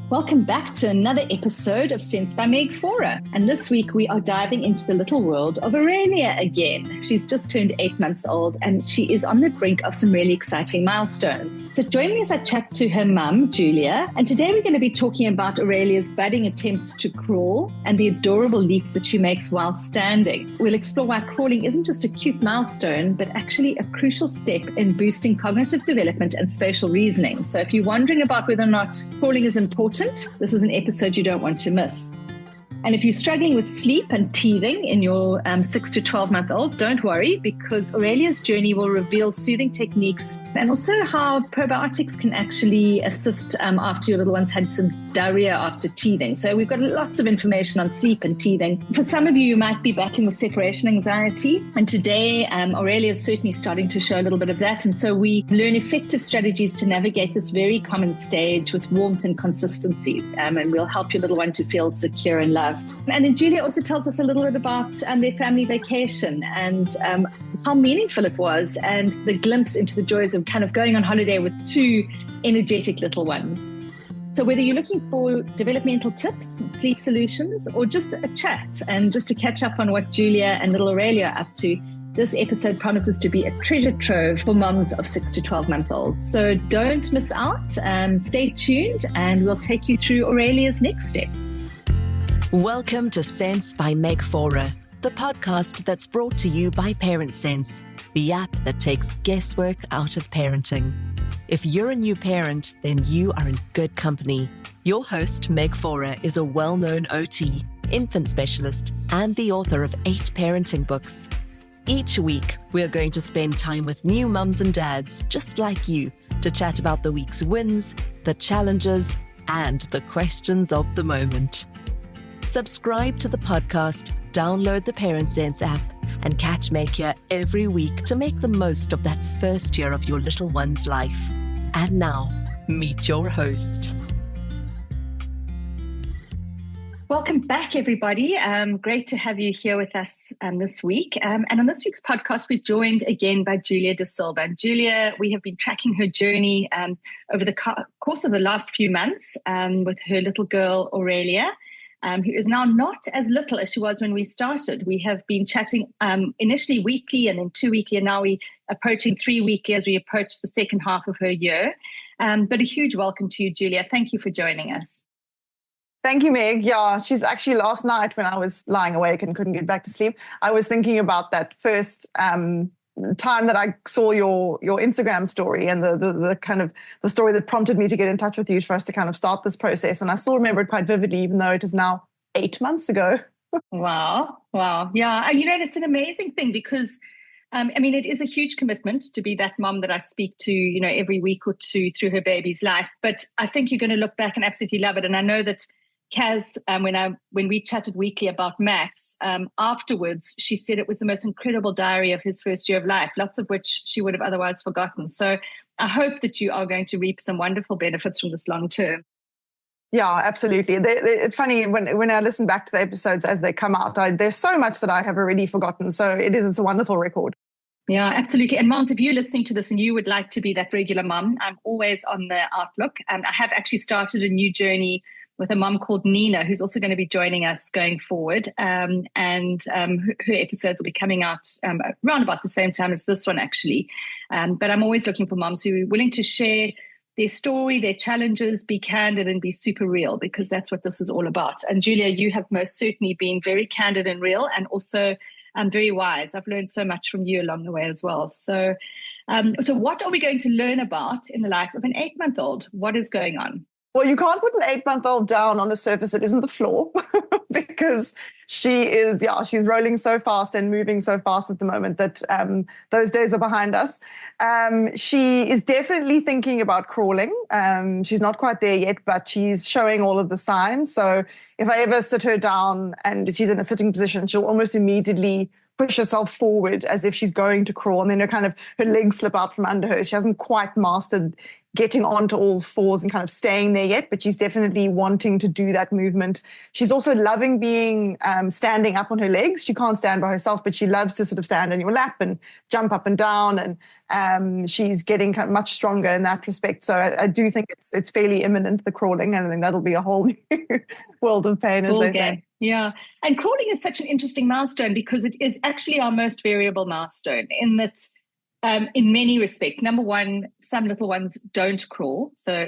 Welcome back to another episode of Sense by Meg Faure. And this week we are diving into the little world of Aurelia again. She's just turned 8 months old and she is on the brink of some really exciting milestones. So join me as I chat to her mum, Julia. And today we're going to be talking about Aurelia's budding attempts to crawl and the adorable leaps that she makes while standing. We'll explore why crawling isn't just a cute milestone, but actually a crucial step in boosting cognitive development and spatial reasoning. So if you're wondering about whether or not crawling is important, this is an episode you don't want to miss. And if you're struggling with sleep and teething in your 6 to 12-month-old, don't worry, because Aurelia's journey will reveal soothing techniques and also how probiotics can actually assist after your little one's had some diarrhea after teething. So we've got lots of information on sleep and teething. For some of you might be battling with separation anxiety. And today, Aurelia is certainly starting to show a little bit of that. And so we learn effective strategies to navigate this very common stage with warmth and consistency. And we'll help your little one to feel secure and loved. And then Julia also tells us a little bit about their family vacation and how meaningful it was and the glimpse into the joys of kind of going on holiday with two energetic little ones. So whether you're looking for developmental tips, sleep solutions, or just a chat and just to catch up on what Julia and little Aurelia are up to, this episode promises to be a treasure trove for mums of 6 to 12-month-olds. So don't miss out. Stay tuned and we'll take you through Aurelia's next steps. Welcome to Sense by Meg Faure, the podcast that's brought to you by Parent Sense, the app that takes guesswork out of parenting. If you're a new parent, then you are in good company. Your host, Meg Faure, is a well-known OT, infant specialist, and the author of 8 parenting books. Each week, we're going to spend time with new mums and dads, just like you, to chat about the week's wins, the challenges, and the questions of the moment. Subscribe to the podcast, download the Parent Sense app, and catch Meg here every week to make the most of that first year of your little one's life. And now, meet your host. Welcome back, everybody. Great to have you here with us this week. And on this week's podcast, we're joined again by Julia de Silva. And Julia, we have been tracking her journey over the course of the last few months with her little girl, Aurelia. Who is now not as little as she was when we started. We have been chatting initially weekly and then 2 weekly, and now we're approaching 3 weekly as we approach the second half of her year. But a huge welcome to you, Julia. Thank you for joining us. Thank you, Meg. Yeah, she's actually last night when I was lying awake and couldn't get back to sleep, I was thinking about that first time that I saw your Instagram story and the kind of the story that prompted me to get in touch with you for us to kind of start this process. And I still remember it quite vividly, even though it is now 8 months ago. Wow. Yeah. You know, it's an amazing thing because, it is a huge commitment to be that mom that I speak to, every week or two through her baby's life. But I think you're going to look back and absolutely love it. And I know that Kaz, when we chatted weekly about Max, afterwards, she said it was the most incredible diary of his first year of life, lots of which she would have otherwise forgotten. So I hope that you are going to reap some wonderful benefits from this long term. Yeah, absolutely. It's funny, when I listen back to the episodes as they come out, there's so much that I have already forgotten. So it's a wonderful record. Yeah, absolutely. And moms, if you're listening to this and you would like to be that regular mom, I'm always on the outlook. I have actually started a new journey with a mom called Nina, who's also going to be joining us going forward. Her episodes will be coming out around about the same time as this one, actually. But I'm always looking for moms who are willing to share their story, their challenges, be candid and be super real, because that's what this is all about. And Julia, you have most certainly been very candid and real and also very wise. I've learned so much from you along the way as well. So what are we going to learn about in the life of an 8-month-old? What is going on? Well, you can't put an 8-month-old down on a surface that isn't the floor because she's rolling so fast and moving so fast at the moment that those days are behind us. She is definitely thinking about crawling. She's not quite there yet, but she's showing all of the signs. So if I ever sit her down and she's in a sitting position, she'll almost immediately push herself forward as if she's going to crawl, and then her legs slip out from under her. She hasn't quite mastered getting onto all fours and kind of staying there yet, but she's definitely wanting to do that movement. She's also loving being standing up on her legs. She can't stand by herself, but she loves to sort of stand on your lap and jump up and down. And she's getting kind of much stronger in that respect. So I do think it's fairly imminent, the crawling, and I think that'll be a whole new world of pain, as they say. Yeah. And crawling is such an interesting milestone because it is actually our most variable milestone in that in many respects. Number one, some little ones don't crawl. So,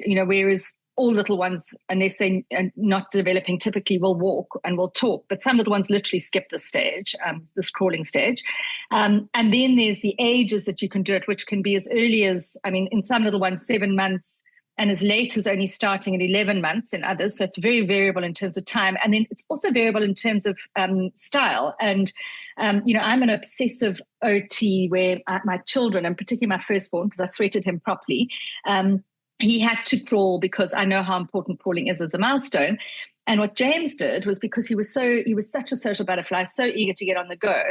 whereas all little ones, unless they're not developing, typically will walk and will talk. But some little ones literally skip this stage, this crawling stage. And then there's the ages that you can do it, which can be as early as, in some little ones, 7 months, and as late as only starting at 11 months in others. So it's very variable in terms of time. And then it's also variable in terms of style. And, I'm an obsessive OT where my children, and particularly my firstborn, because I sweated him properly, he had to crawl because I know how important crawling is as a milestone. And what James did was, because he was such a social butterfly, so eager to get on the go,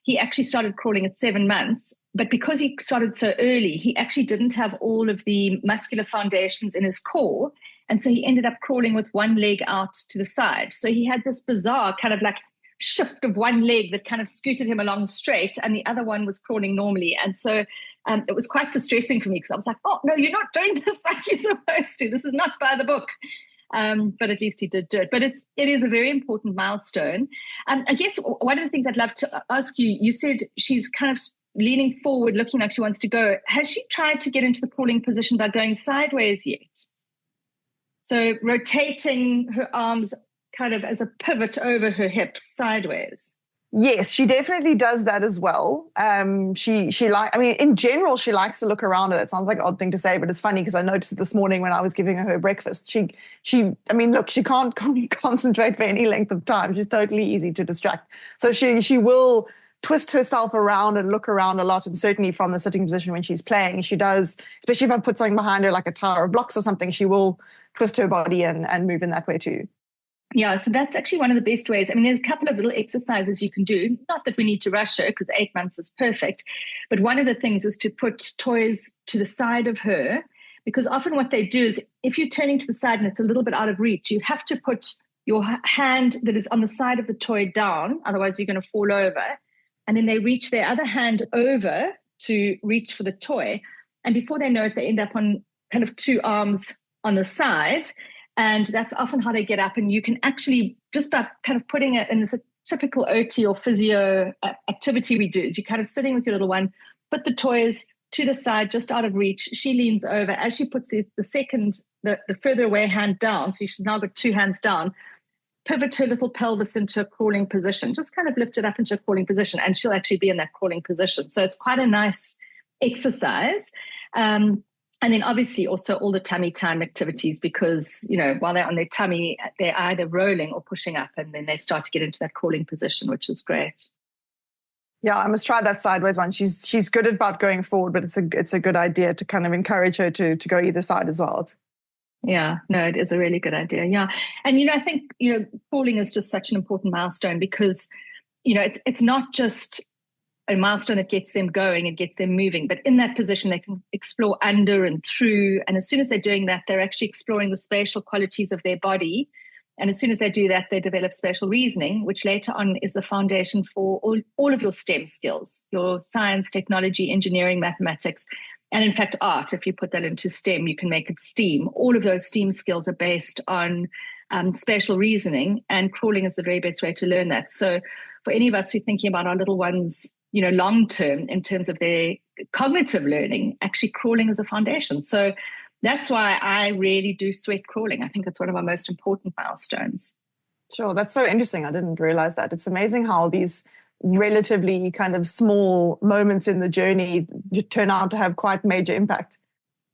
he actually started crawling at 7 months. But because he started so early, he actually didn't have all of the muscular foundations in his core. And so he ended up crawling with one leg out to the side. So he had this bizarre kind of like shift of one leg that kind of scooted him along straight, and the other one was crawling normally. And so it was quite distressing for me because I was like, oh, no, you're not doing this like you're supposed to. This is not by the book. But at least he did do it. But it is a very important milestone. I guess one of the things I'd love to ask you, you said she's kind of leaning forward, looking like she wants to go. Has she tried to get into the crawling position by going sideways yet? So rotating her arms kind of as a pivot over her hips sideways. Yes, she definitely does that as well. In general, she likes to look around her. That sounds like an odd thing to say, but it's funny because I noticed it this morning when I was giving her breakfast. She can't concentrate for any length of time. She's totally easy to distract. So she will twist herself around and look around a lot. And certainly from the sitting position when she's playing, she does, especially if I put something behind her like a tower of blocks or something, she will twist her body and move in that way too. Yeah, so that's actually one of the best ways. There's a couple of little exercises you can do. Not that we need to rush her because 8 months is perfect. But one of the things is to put toys to the side of her, because often what they do is if you're turning to the side and it's a little bit out of reach, you have to put your hand that is on the side of the toy down. Otherwise, you're going to fall over. And then they reach their other hand over to reach for the toy. And before they know it, they end up on kind of two arms on the side. And that's often how they get up. And you can actually, just by kind of putting it in this typical OT or physio activity we do, is you're kind of sitting with your little one, put the toys to the side, just out of reach. She leans over. As she puts the further away hand down, so she's now got two hands down, pivot her little pelvis into a crawling position, just kind of lift it up into a crawling position, and she'll actually be in that crawling position. So it's quite a nice exercise. And then obviously also all the tummy time activities, because, while they're on their tummy, they're either rolling or pushing up, and then they start to get into that crawling position, which is great. Yeah, I must try that sideways one. She's good about going forward, but it's a good idea to kind of encourage her to go either side as well. Yeah, no, it is a really good idea. Yeah. And, I think, crawling is just such an important milestone because, it's not just a milestone that gets them going and gets them moving, but in that position, they can explore under and through. And as soon as they're doing that, they're actually exploring the spatial qualities of their body. And as soon as they do that, they develop spatial reasoning, which later on is the foundation for all of your STEM skills, your science, technology, engineering, mathematics, and in fact, art. If you put that into STEM, you can make it STEAM. All of those STEAM skills are based on spatial reasoning, and crawling is the very best way to learn that. So for any of us who are thinking about our little ones, long term in terms of their cognitive learning, actually crawling is a foundation. So that's why I really do sweat crawling. I think it's one of our most important milestones. Sure, that's so interesting. I didn't realize that. It's amazing how these relatively kind of small moments in the journey turn out to have quite major impact.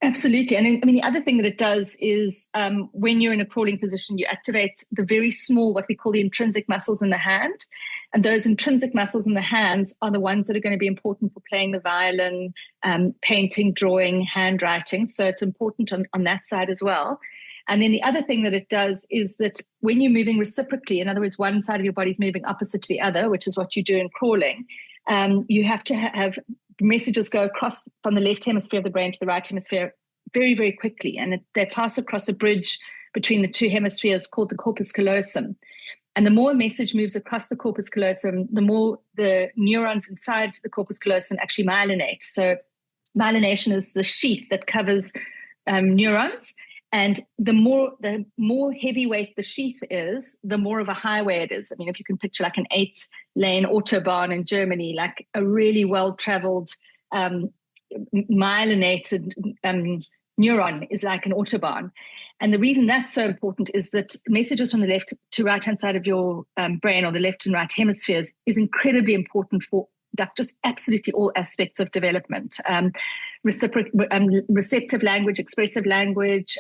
Absolutely. And the other thing that it does is when you're in a crawling position, you activate the very small, what we call the intrinsic muscles in the hand. And those intrinsic muscles in the hands are the ones that are going to be important for playing the violin, painting, drawing, handwriting. So it's important on that side as well. And then the other thing that it does is that when you're moving reciprocally, in other words, one side of your body is moving opposite to the other, which is what you do in crawling, you have to have messages go across from the left hemisphere of the brain to the right hemisphere very, very quickly. And they pass across a bridge between the two hemispheres called the corpus callosum. And the more a message moves across the corpus callosum, the more the neurons inside the corpus callosum actually myelinate. So myelination is the sheath that covers neurons. And the more heavyweight the sheath is, the more of a highway it is. I mean, if you can picture like an 8-lane autobahn in Germany, like a really well-traveled, myelinated neuron is like an autobahn. And the reason that's so important is that messages from the left to right-hand side of your brain, or the left and right hemispheres, is incredibly important for just absolutely all aspects of development. Receptive language, expressive language,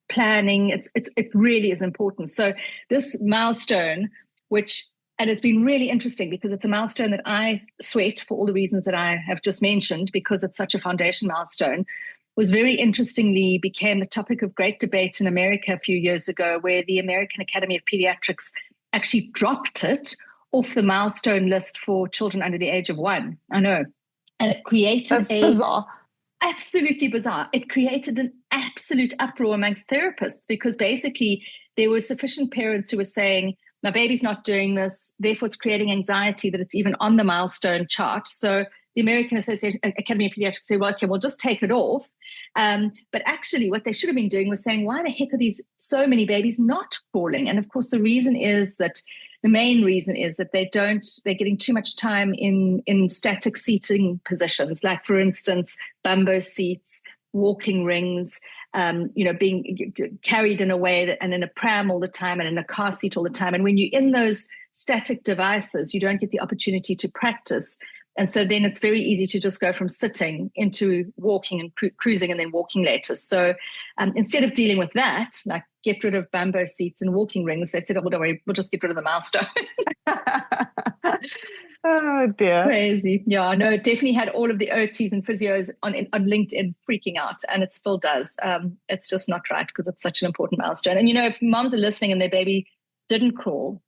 planning, it really is important. So this milestone, and it's been really interesting because it's a milestone that I sweat for all the reasons that I have just mentioned, because it's such a foundation milestone, was very interestingly became the topic of great debate in America a few years ago, where the American Academy of Pediatrics actually dropped it off the milestone list for children under the age of 1. I know. And it created bizarre. Absolutely bizarre. It created an absolute uproar amongst therapists, because basically there were sufficient parents who were saying, my baby's not doing this, therefore it's creating anxiety that it's even on the milestone chart. So the American Academy of Pediatrics said, well, okay, we'll just take it off. But actually what they should have been doing was saying, why the heck are so many babies not crawling? And of course, the main reason is that they're getting too much time in static seating positions, like for instance, bumbo seats, walking rings, being carried in a way and in a pram all the time and in a car seat all the time. And when you're in those static devices, you don't get the opportunity to practice. And so then it's very easy to just go from sitting into walking and cruising and then walking later. So instead of dealing with that, like get rid of bamboo seats and walking rings, they said, oh, don't worry, we'll just get rid of the milestone. Oh, dear. Crazy. Yeah, I know. It definitely had all of the OTs and physios on LinkedIn freaking out, and it still does. It's just not right because it's such an important milestone. And, if moms are listening and their baby didn't crawl,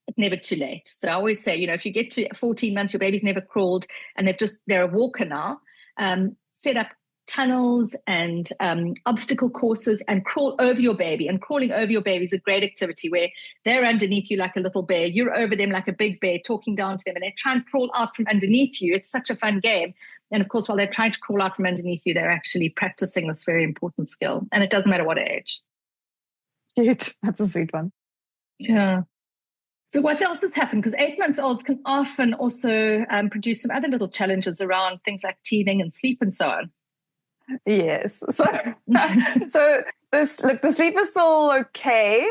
it's never too late. So I always say, if you get to 14 months, your baby's never crawled and they're a walker now, set up tunnels and obstacle courses and crawl over your baby. And crawling over your baby is a great activity where they're underneath you like a little bear. You're over them like a big bear, talking down to them, and they try and crawl out from underneath you. It's such a fun game. And of course, while they're trying to crawl out from underneath you, they're actually practicing this very important skill. And it doesn't matter what age. Cute. That's a sweet one. Yeah. So what else has happened? Because 8-month-olds can often also produce some other little challenges around things like teething and sleep and so on. Yes. So the sleep is still okay.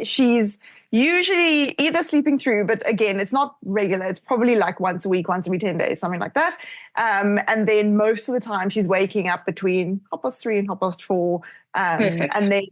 She's usually either sleeping through, but again, it's not regular. It's probably like once a week, once every 10 days, something like that. And then most of the time she's waking up between 3:30 and 4:30. Perfect. And then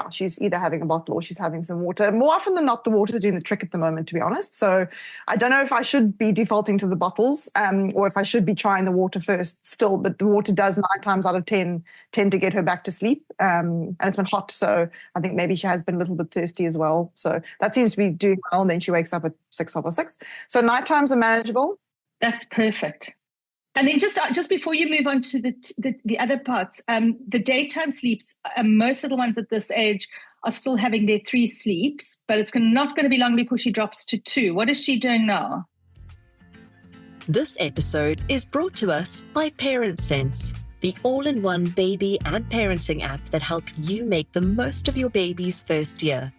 she's either having a bottle or she's having some water. More often than not, the water is doing the trick at the moment, to be honest. So I don't know if I should be defaulting to the bottles or if I should be trying the water first still. But the water does 9 times out of 10 tend to get her back to sleep. And it's been hot, so I think maybe she has been a little bit thirsty as well. So that seems to be doing well. And then she wakes up at 6:30. So night times are manageable. That's perfect. And then just before you move on to the other parts, the daytime sleeps, most little ones at this age are still having their 3 sleeps, but it's not going to be long before she drops to 2. What is she doing now? This episode is brought to us by ParentSense, the all-in-one baby and parenting app that helps you make the most of your baby's first year.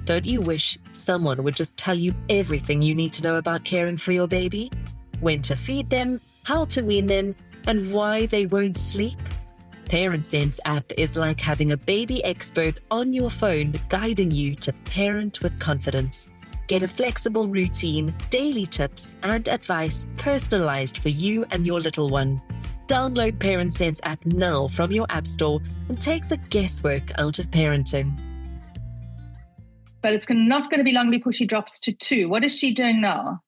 Don't you wish someone would just tell you everything you need to know about caring for your baby? When to feed them, how to wean them, and why they won't sleep? ParentSense app is like having a baby expert on your phone guiding you to parent with confidence. Get a flexible routine, daily tips, and advice personalized for you and your little one. Download ParentSense app now from your app store and take the guesswork out of parenting. But it's not going to be long before she drops to 2. What is she doing now?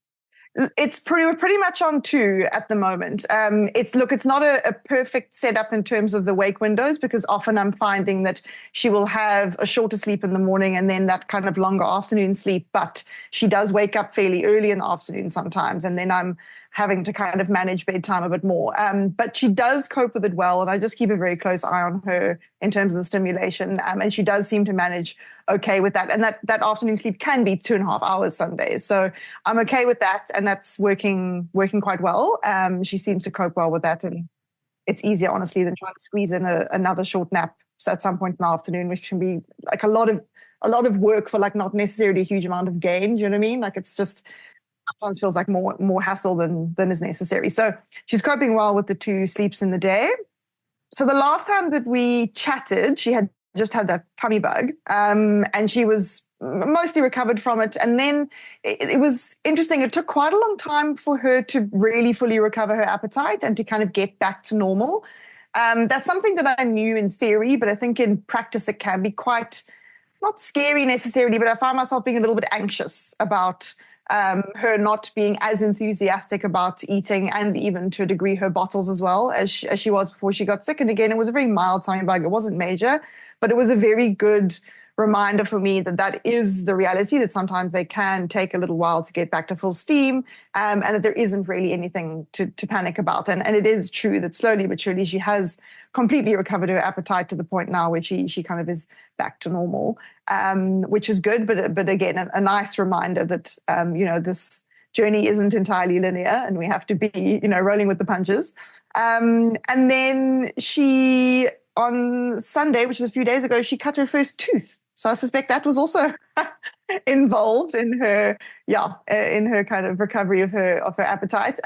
We're pretty much on 2 at the moment. It's not a perfect setup in terms of the wake windows, because often I'm finding that she will have a shorter sleep in the morning and then that kind of longer afternoon sleep, but she does wake up fairly early in the afternoon sometimes. And then I'm having to kind of manage bedtime a bit more. But she does cope with it well, and I just keep a very close eye on her in terms of the stimulation. And she does seem to manage okay with that. And that afternoon sleep can be 2.5 hours some days. So I'm okay with that, and that's working quite well. She seems to cope well with that, and it's easier, honestly, than trying to squeeze in another short nap at some point in the afternoon, which can be like a lot of work for like not necessarily a huge amount of gain. Do you know what I mean? Like it's just sometimes feels like more hassle than is necessary. So she's coping well with the 2 sleeps in the day. So the last time that we chatted, she had just had that tummy bug, and she was mostly recovered from it. And then it was interesting. It took quite a long time for her to really fully recover her appetite and to kind of get back to normal. That's something that I knew in theory, but I think in practice it can be quite, not scary necessarily, but I find myself being a little bit anxious about her not being as enthusiastic about eating, and even to a degree her bottles as well as she was before she got sick. And again, it was a very mild tummy bug. It wasn't major, but it was a very good reminder for me that is the reality, that sometimes they can take a little while to get back to full steam, and that there isn't really anything to panic about. And it is true that slowly but surely she has completely recovered her appetite to the point now where she kind of is back to normal, which is good. But again, a nice reminder that, this journey isn't entirely linear, and we have to be, rolling with the punches. And then she, on Sunday, which is a few days ago, she cut her first tooth. So I suspect that was also involved in her kind of recovery of her appetite.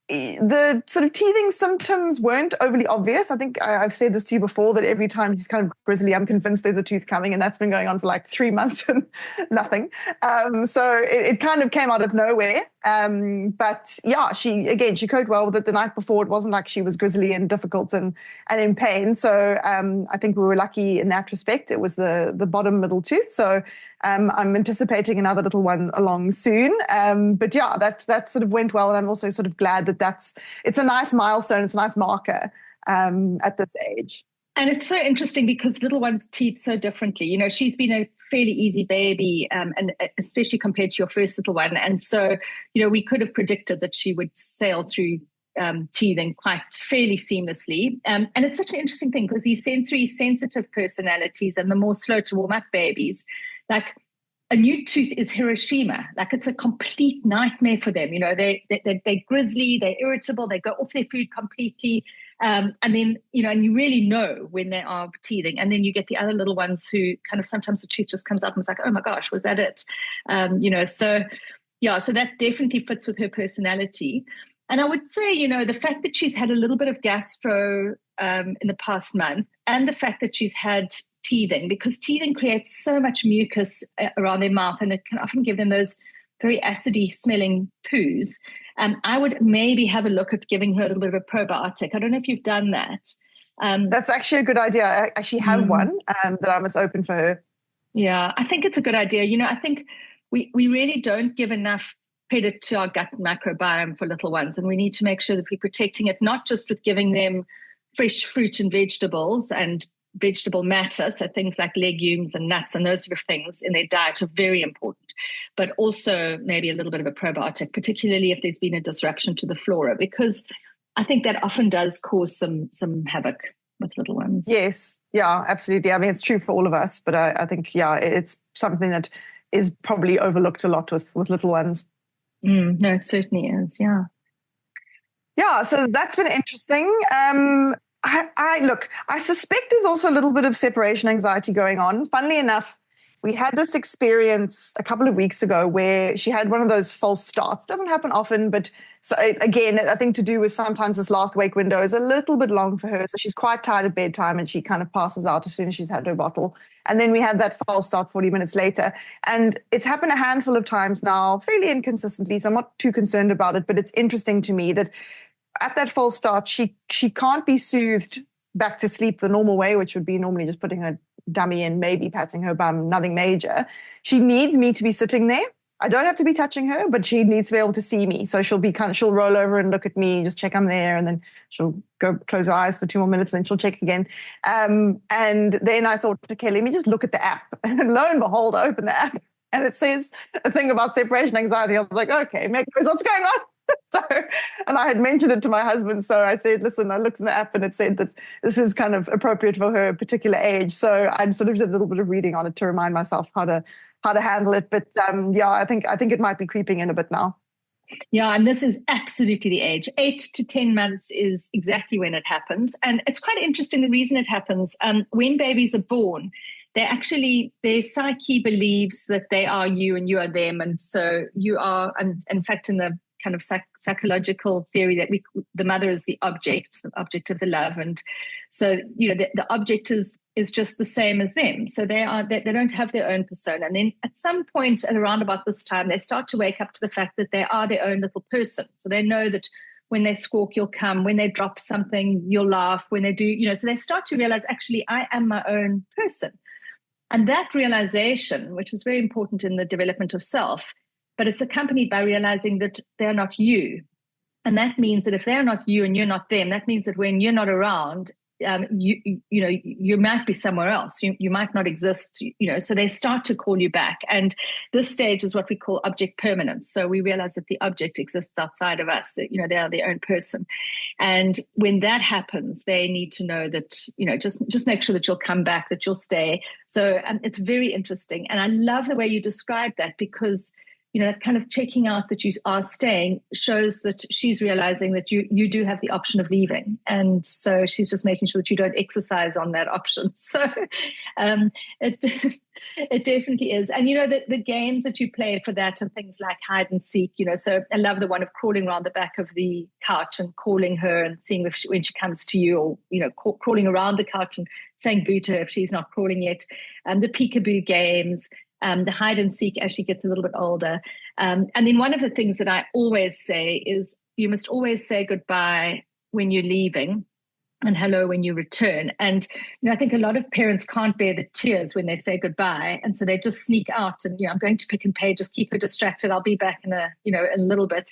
The sort of teething symptoms weren't overly obvious. I think I've said this to you before, that every time she's kind of grizzly, I'm convinced there's a tooth coming, and that's been going on for like 3 months and nothing. So it kind of came out of nowhere. But yeah, she coped well with it. The night before, it wasn't like she was grizzly and difficult and in pain. So I think we were lucky in that respect. It was the bottom middle tooth. So I'm anticipating another little one along soon. But yeah, that sort of went well. And I'm also sort of glad that it's a nice milestone. It's a nice marker at this age. And it's so interesting because little ones teeth so differently. She's been a fairly easy baby, and especially compared to your first little one. And so, we could have predicted that she would sail through teething quite fairly seamlessly. And it's such an interesting thing because these sensory sensitive personalities and the more slow to warm up babies, like a new tooth is Hiroshima. Like it's a complete nightmare for them. They're grizzly, they're irritable, they go off their food completely. And then, and you really know when they are teething. And then you get the other little ones who kind of sometimes the tooth just comes up and it's like, oh my gosh, was that it? So that definitely fits with her personality. And I would say, the fact that she's had a little bit of gastro in the past month, and the fact that she's had teething, because teething creates so much mucus around their mouth, and it can often give them those very acidy smelling poos. I would maybe have a look at giving her a little bit of a probiotic. I don't know if you've done that. That's actually a good idea. I actually have one that I must open for her. Yeah, I think it's a good idea. I think we really don't give enough credit to our gut microbiome for little ones, and we need to make sure that we're protecting it, not just with giving them fresh fruit and vegetables and vegetable matter, so things like legumes and nuts and those sort of things in their diet are very important, but also maybe a little bit of a probiotic, particularly if there's been a disruption to the flora, because I think that often does cause some havoc with little ones. Yes, yeah, absolutely. I mean, it's true for all of us, but I think, it's something that is probably overlooked a lot with little ones. No, it certainly is, yeah. Yeah, so that's been interesting. I suspect there's also a little bit of separation anxiety going on. Funnily enough, we had this experience a couple of weeks ago where she had one of those false starts. Doesn't happen often, but so again, I think to do with sometimes this last wake window is a little bit long for her. So she's quite tired at bedtime and she kind of passes out as soon as she's had her bottle. And then we had that false start 40 minutes later. And it's happened a handful of times now, fairly inconsistently. So I'm not too concerned about it, but it's interesting to me that at that false start, she can't be soothed back to sleep the normal way, which would be normally just putting her dummy in, maybe patting her bum, nothing major. She needs me to be sitting there. I don't have to be touching her, but she needs to be able to see me. So she'll roll over and look at me, just check I'm there, and then she'll go close her eyes for 2 more minutes, and then she'll check again. And then I thought, okay, let me just look at the app. And lo and behold, I open the app and it says a thing about separation anxiety. I was like, okay, Meg knows what's going on. So, and I had mentioned it to my husband. So I said, listen, I looked in the app and it said that this is kind of appropriate for her particular age. So I sort of did a little bit of reading on it to remind myself how to handle it. But yeah, I think it might be creeping in a bit now. Yeah, and this is absolutely the age. 8 to 10 months is exactly when it happens. And it's quite interesting the reason it happens. When babies are born, their psyche believes that they are you and you are them. And so you are, and in fact, in the kind of psychological theory that the mother is the object of the love. And so, the object is just the same as them. So they don't have their own persona. And then at some point at around about this time, they start to wake up to the fact that they are their own little person. So they know that when they squawk, you'll come. When they drop something, you'll laugh. When they do, so they start to realize, actually, I am my own person. And that realization, which is very important in the development of self, but it's accompanied by realizing that they're not you. And that means that if they're not you and you're not them, that means that when you're not around, you might be somewhere else. You might not exist, so they start to call you back. And this stage is what we call object permanence. So we realize that the object exists outside of us, that, they are their own person. And when that happens, they need to know that, just make sure that you'll come back, that you'll stay. So it's very interesting. And I love the way you describe that, because that kind of checking out that you are staying shows that she's realizing that you do have the option of leaving. And so she's just making sure that you don't exercise on that option. So it definitely is. And, the games that you play for that are things like hide and seek, so I love the one of crawling around the back of the couch and calling her and seeing when she comes to you, or, crawling around the couch and saying boo to her if she's not crawling yet. The peekaboo games, the hide and seek as she gets a little bit older. And then one of the things that I always say is you must always say goodbye when you're leaving and hello when you return. And, I think a lot of parents can't bear the tears when they say goodbye. And so they just sneak out and, I'm going to Pick and Pay, just keep her distracted. I'll be back in a little bit.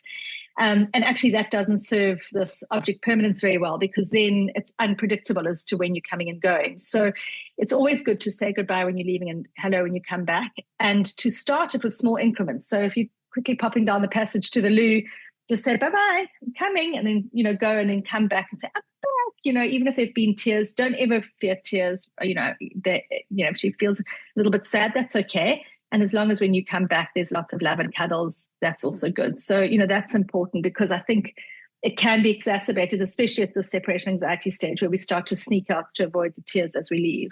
And actually that doesn't serve this object permanence very well, because then it's unpredictable as to when you're coming and going. So it's always good to say goodbye when you're leaving and hello when you come back, and to start it with small increments. So if you're quickly popping down the passage to the loo, just say, bye-bye, I'm coming, and then, go and then come back and say, I'm back. Even if there've been tears, don't ever fear tears. If she feels a little bit sad, that's okay. And as long as when you come back, there's lots of love and cuddles, that's also good. So, that's important, because I think it can be exacerbated, especially at the separation anxiety stage, where we start to sneak out to avoid the tears as we leave.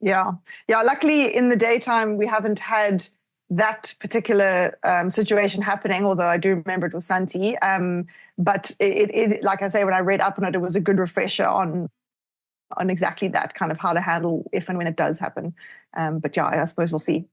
Yeah. Luckily, in the daytime, we haven't had that particular situation happening, although I do remember it with Sante. But it, like I say, when I read up on it, it was a good refresher on exactly that, kind of how to handle if and when it does happen. But yeah, I suppose we'll see.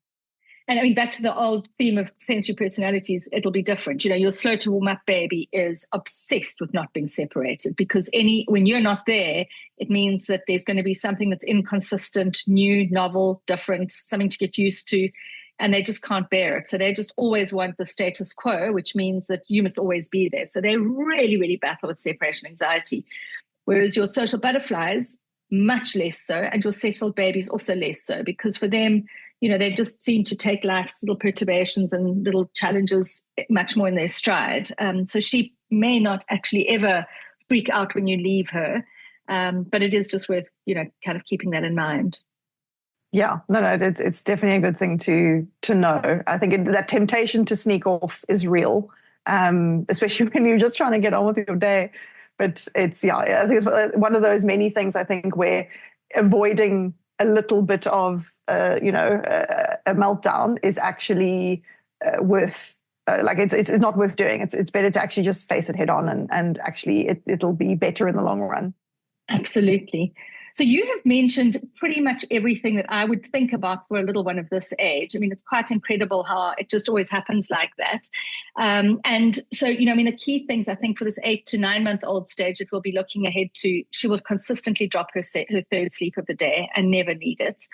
And back to the old theme of sensory personalities, it'll be different. Your slow to warm up baby is obsessed with not being separated, because when you're not there, it means that there's going to be something that's inconsistent, new, novel, different, something to get used to, and they just can't bear it. So they just always want the status quo, which means that you must always be there. So they really, really battle with separation anxiety. Whereas your social butterflies, much less so, and your settled babies also less so, because for them, they just seem to take life's little perturbations and little challenges much more in their stride. So she may not actually ever freak out when you leave her, but it is just worth, kind of keeping that in mind. Yeah, no, it's definitely a good thing to know. I think that temptation to sneak off is real, especially when you're just trying to get on with your day. But I think it's one of those many things, I think, where avoiding a little bit of, a meltdown is actually worth, it's not worth doing. It's better to actually just face it head on, and actually it'll be better in the long run. Absolutely. So you have mentioned pretty much everything that I would think about for a little one of this age. It's quite incredible how it just always happens like that. And so, the key things I think for this 8 to 9 month old stage that we'll be looking ahead to, she will consistently drop her third sleep of the day and never need it.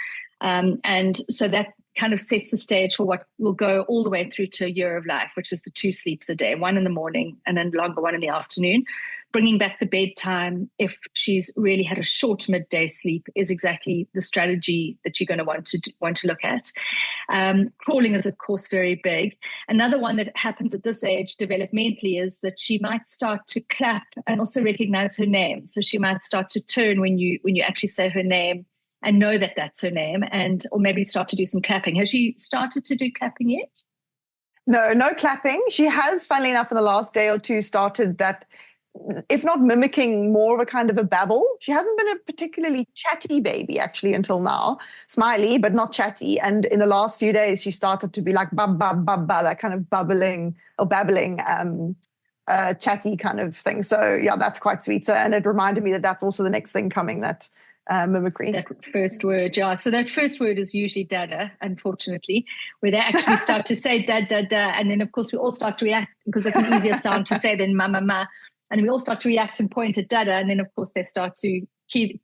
And so that kind of sets the stage for what will go all the way through to a year of life, which is the 2 sleeps a day, one in the morning and then longer one in the afternoon. Bringing back the bedtime, if she's really had a short midday sleep, is exactly the strategy that you're going to want to look at. Crawling is, of course, very big. Another one that happens at this age developmentally is that she might start to clap and also recognize her name. So she might start to turn when you actually say her name and know that that's her name, or maybe start to do some clapping. Has she started to do clapping yet? No clapping. She has, funnily enough, in the last day or two started that, if not mimicking, more of a kind of a babble. She hasn't been a particularly chatty baby actually until now. Smiley, but not chatty. And in the last few days, she started to be like bab, bab, bab, bab, that kind of bubbling or babbling, chatty kind of thing. So yeah, that's quite sweet. So, and it reminded me that that's also the next thing coming, that mimicry. That first word, yeah. So that first word is usually dada, unfortunately, where they actually start to say da, da, da. And then, of course, we all start to react because it's an easier sound to say than ma, ma, ma. And we all start to react and point at dada. And then, of course, they start to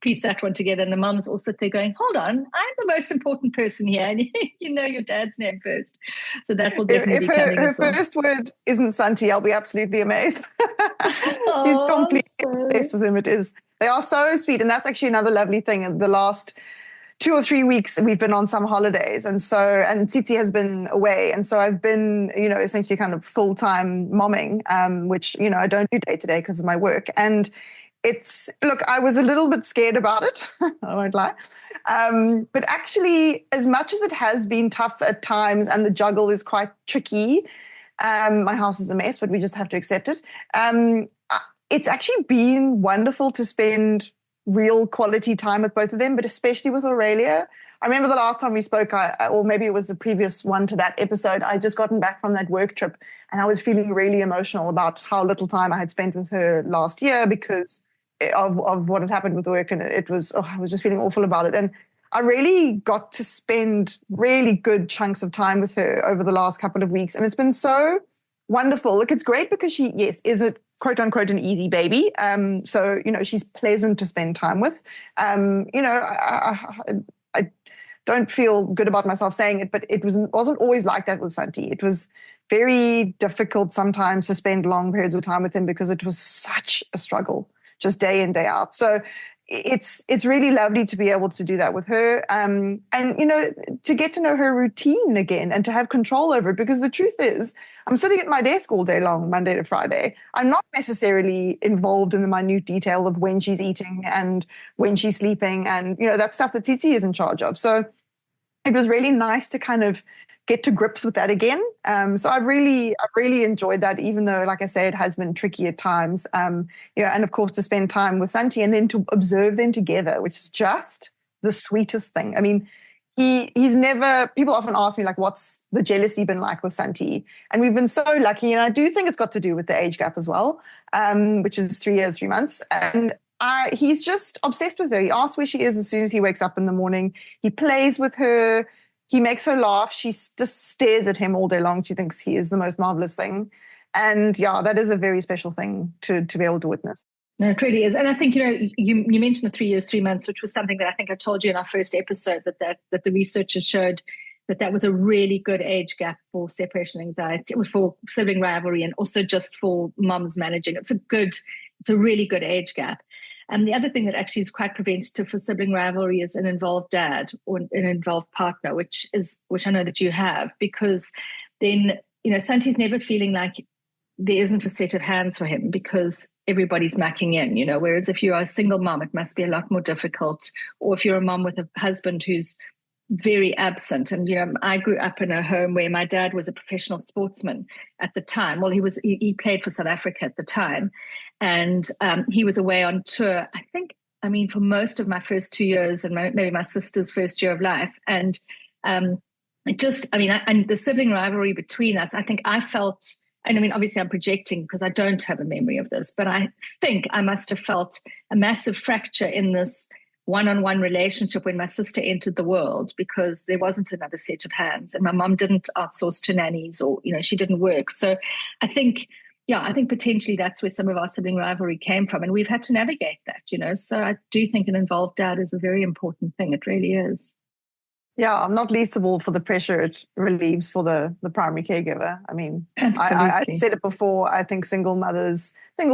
piece that one together. And the mums all sit there going, hold on, I'm the most important person here. And you know your dad's name first. So that will definitely be coming as well. If her first word isn't Sante, I'll be absolutely amazed. She's completely obsessed with him. It is. They are so sweet. And that's actually another lovely thing. In the last 2 or 3 weeks, we've been on some holidays. And Tsitsi has been away. And so I've been, essentially kind of full-time momming, which, I don't do day to day because of my work. And I was a little bit scared about it. I won't lie. But actually, as much as it has been tough at times and the juggle is quite tricky, my house is a mess, but we just have to accept it. It's actually been wonderful to spend real quality time with both of them, but especially with Aurelia. I remember the last time we spoke, or maybe it was the previous one to that episode, I had just gotten back from that work trip and I was feeling really emotional about how little time I had spent with her last year because of what had happened with work. And I was just feeling awful about it. And I really got to spend really good chunks of time with her over the last couple of weeks. And it's been so wonderful. Look, it's great because she, yes, is a quote unquote an easy baby. So, she's pleasant to spend time with. I don't feel good about myself saying it, but it wasn't always like that with Sante. It was very difficult sometimes to spend long periods of time with him because it was such a struggle, just day in, day out. So it's really lovely to be able to do that with her, and to get to know her routine again and to have control over it. Because the truth is, I'm sitting at my desk all day long, Monday to Friday. I'm not necessarily involved in the minute detail of when she's eating and when she's sleeping, and that stuff that Tsitsi is in charge of. So it was really nice to kind of get to grips with that again. So I've really enjoyed that, even though, like I say, it has been tricky at times. And of course to spend time with Sante and then to observe them together, which is just the sweetest thing. I mean, he's never, people often ask me, like, what's the jealousy been like with Sante? And we've been so lucky. And I do think it's got to do with the age gap as well, which is 3 years, 3 months. And he's just obsessed with her. He asks where she is as soon as he wakes up in the morning. He plays with her. He makes her laugh. She just stares at him all day long. She thinks he is the most marvelous thing. And yeah, that is a very special thing to be able to witness. No, it really is. And I think, you mentioned the 3 years, 3 months, which was something that I think I told you in our first episode, that the researchers showed that was a really good age gap for separation anxiety, for sibling rivalry, and also just for mums managing. It's a really good age gap. And the other thing that actually is quite preventative for sibling rivalry is an involved dad or an involved partner, which I know that you have, because then, Sante's never feeling like there isn't a set of hands for him because everybody's mucking in, whereas if you are a single mom, it must be a lot more difficult. Or if you're a mom with a husband who's very absent. And, I grew up in a home where my dad was a professional sportsman at the time. Well, he played for South Africa at the time. And he was away on tour, for most of my first 2 years and maybe my sister's first year of life. And and the sibling rivalry between us, I think I felt, and obviously I'm projecting because I don't have a memory of this, but I think I must have felt a massive fracture in this one-on-one relationship when my sister entered the world, because there wasn't another set of hands and my mom didn't outsource to nannies, or, she didn't work. So I think potentially that's where some of our sibling rivalry came from, and we've had to navigate that, So I do think an involved dad is a very important thing. It really is. Yeah, not least of all for the pressure it relieves for the primary caregiver. I mean, I said it before, I think single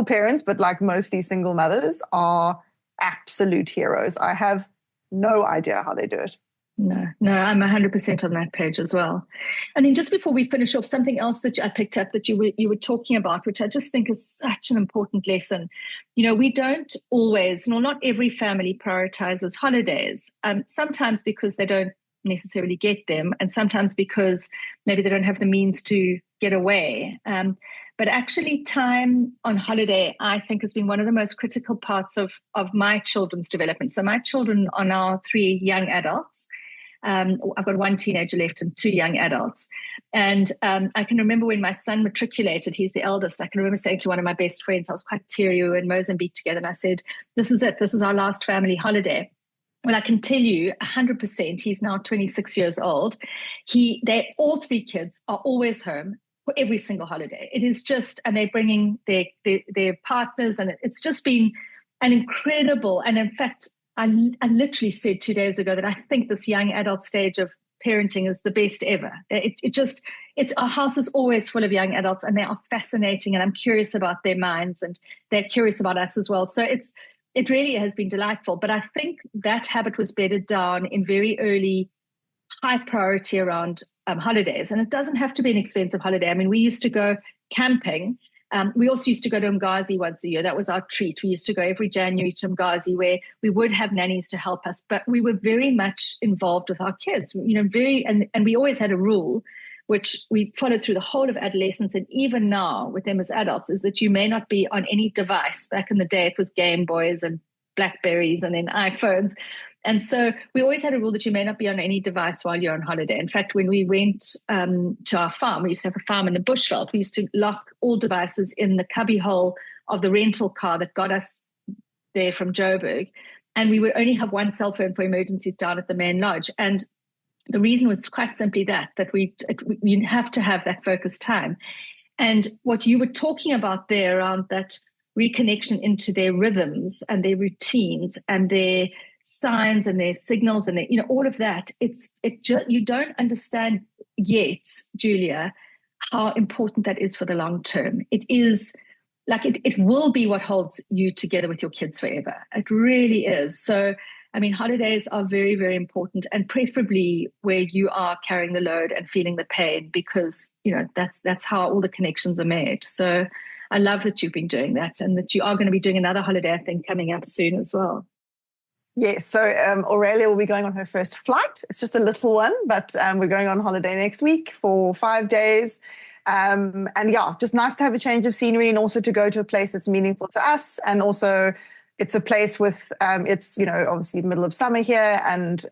parents, but like mostly single mothers are absolute heroes. I have no idea how they do it. No, I'm 100% on that page as well. And then just before we finish off, something else that I picked up that you were talking about, which I just think is such an important lesson. We don't always, not every family prioritizes holidays. Sometimes because they don't necessarily get them, and sometimes because maybe they don't have the means to get away. But actually time on holiday, I think, has been one of the most critical parts of my children's development. So my children are now 3 young adults. I've got 1 teenager left and 2 young adults. And I can remember when my son matriculated, he's the eldest, I can remember saying to one of my best friends, I was quite teary, we were in Mozambique together, and I said, this is it, this is our last family holiday. Well, I can tell you 100%, he's now 26 years old. All 3 kids are always home for every single holiday. It is just, and they're bringing their partners, and it's just been an incredible, and in fact, I literally said 2 days ago that I think this young adult stage of parenting is the best ever. Our house is always full of young adults, and they are fascinating, and I'm curious about their minds, and they're curious about us as well. So it really has been delightful. But I think that habit was bedded down in very early, high priority around holidays. And it doesn't have to be an expensive holiday. I mean, we used to go camping. We also used to go to Mgazi once a year. That was our treat. We used to go every January to Mgazi, where we would have nannies to help us, but we were very much involved with our kids, and we always had a rule, which we followed through the whole of adolescence, and even now with them as adults, is that you may not be on any device. Back in the day, it was Game Boys and Blackberries and then iPhones. And so we always had a rule that you may not be on any device while you're on holiday. In fact, when we went to our farm, we used to have a farm in the bushveld. We used to lock all devices in the cubbyhole of the rental car that got us there from Joburg. And we would only have 1 cell phone for emergencies down at the main lodge. And the reason was quite simply that you have to have that focused time. And what you were talking about there around that reconnection into their rhythms and their routines and their signs and their signals and all of that, you don't understand yet, Julia, how important that is for the long term. It is like it will be what holds you together with your kids forever. It really is. So I mean, holidays are very, very important, and preferably where you are carrying the load and feeling the pain, because, that's how all the connections are made. So I love that you've been doing that, and that you are going to be doing another holiday, I think, coming up soon as well. Yes, so Aurelia will be going on her first flight. It's just a little one, but we're going on holiday next week for 5 days. And yeah, just nice to have a change of scenery, and also to go to a place that's meaningful to us, and also it's a place with, it's, obviously middle of summer here, and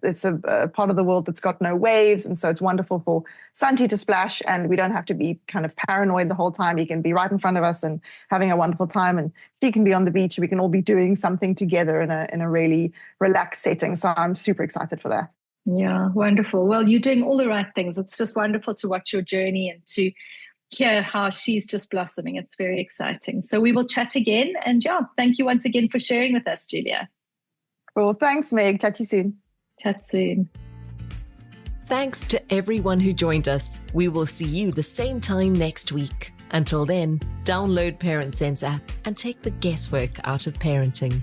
it's a part of the world that's got no waves. And so it's wonderful for Sante to splash, and we don't have to be kind of paranoid the whole time. He can be right in front of us and having a wonderful time, and she can be on the beach. We can all be doing something together in a really relaxed setting. So I'm super excited for that. Yeah, wonderful. Well, you're doing all the right things. It's just wonderful to watch your journey and to hear how she's just blossoming. It's very exciting. So we will chat again. And yeah, thank you once again for sharing with us, Julia. Well, thanks, Meg. Chat you soon. Chat soon. Thanks to everyone who joined us. We will see you the same time next week. Until then, download Parent Sense app and take the guesswork out of parenting.